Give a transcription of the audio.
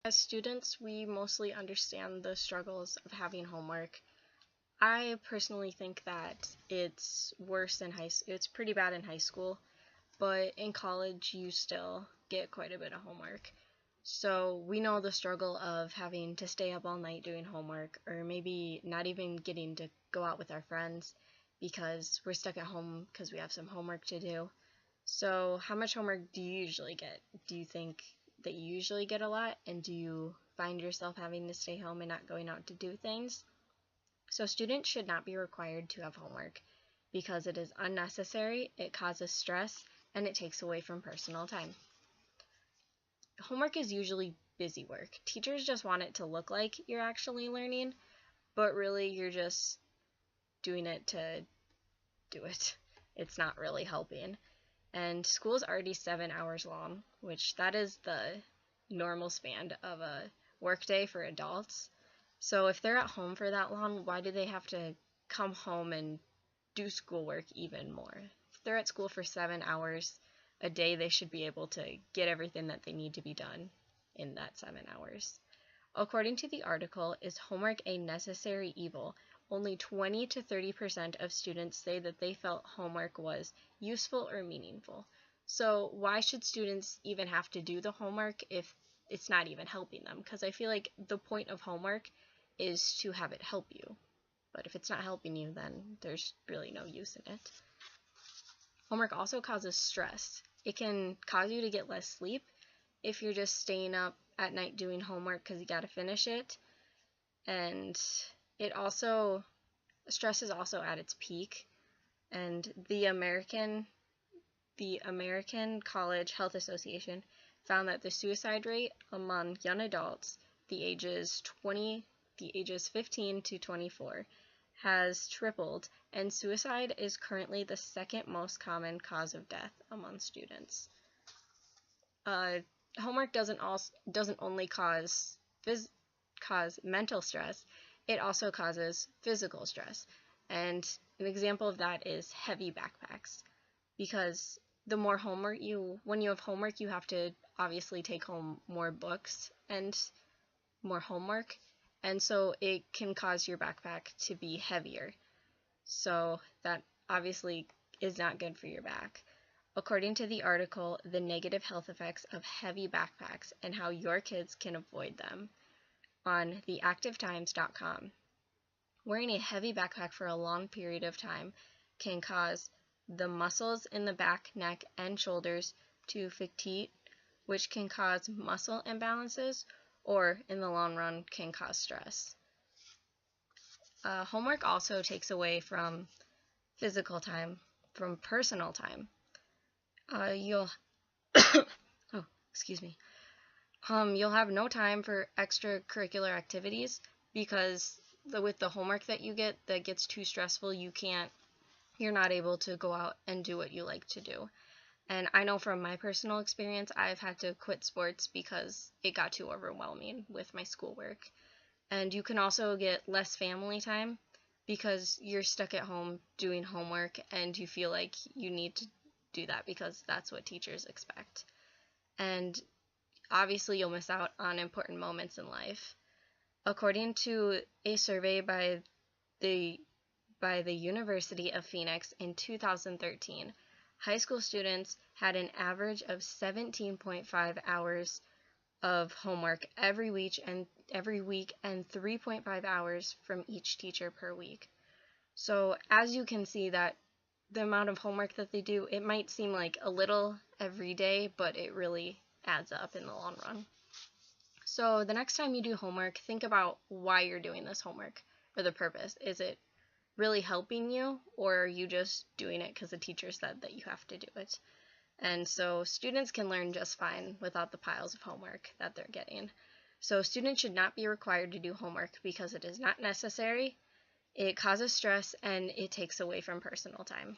As students, we mostly understand the struggles of having homework. I personally think that it's worse in it's pretty bad in high school, but in college you still get quite a bit of homework. So we know the struggle of having to stay up all night doing homework, or maybe not even getting to go out with our friends because we're stuck at home because we have some homework to do. So how much homework do you usually get? Do you think that you usually get a lot, and do you find yourself having to stay home and not going out to do things? So students should not be required to have homework because it is unnecessary, it causes stress, and it takes away from personal time. Homework is usually busy work. Teachers just want it to look like you're actually learning, but really you're just doing it to do it. It's not really helping. And school is already 7 hours long, which that is the normal span of a workday for adults. So if they're at home for that long, why do they have to come home and do schoolwork even more? If they're at school for 7 hours a day, they should be able to get everything that they need to be done in that 7 hours. According to the article, is homework a necessary evil? Only 20 to 30% of students say that they felt homework was useful or meaningful. So why should students even have to do the homework if it's not even helping them? Because I feel like the point of homework is to have it help you. But if it's not helping you, then there's really no use in it. Homework also causes stress. It can cause you to get less sleep if you're just staying up at night doing homework because you got to finish it. And stress is also at its peak. And the American College Health Association found that the suicide rate among young adults, the ages 15 to 24, has tripled, and suicide is currently the second most common cause of death among students. Homework doesn't only cause mental stress, it also causes physical stress. And an example of that is heavy backpacks, because when you have homework, you have to obviously take home more books and more homework, and so it can cause your backpack to be heavier. So that obviously is not good for your back. According to the article, The Negative Health Effects of Heavy Backpacks and How Your Kids Can Avoid Them, on theactivetimes.com. Wearing a heavy backpack for a long period of time can cause the muscles in the back, neck, and shoulders to fatigue, which can cause muscle imbalances, or in the long run can cause stress. Homework also takes away from physical time, from personal time. You'll oh, excuse me. You'll have no time for extracurricular activities because with the homework that you get that gets too stressful, you're not able to go out and do what you like to do. And I know from my personal experience, I've had to quit sports because it got too overwhelming with my schoolwork. And you can also get less family time because you're stuck at home doing homework and you feel like you need to do that because that's what teachers expect. And obviously you'll miss out on important moments in life. According to a survey by the University of Phoenix in 2013, high school students had an average of 17.5 hours of homework every week and 3.5 hours from each teacher per week. So as you can see, that the amount of homework that they do, it might seem like a little every day, but it really adds up in the long run. So the next time you do homework, think about why you're doing this homework, or the purpose. Is it really helping you, or are you just doing it because the teacher said that you have to do it? And so students can learn just fine without the piles of homework that they're getting. So students should not be required to do homework because it is not necessary, it causes stress, and it takes away from personal time.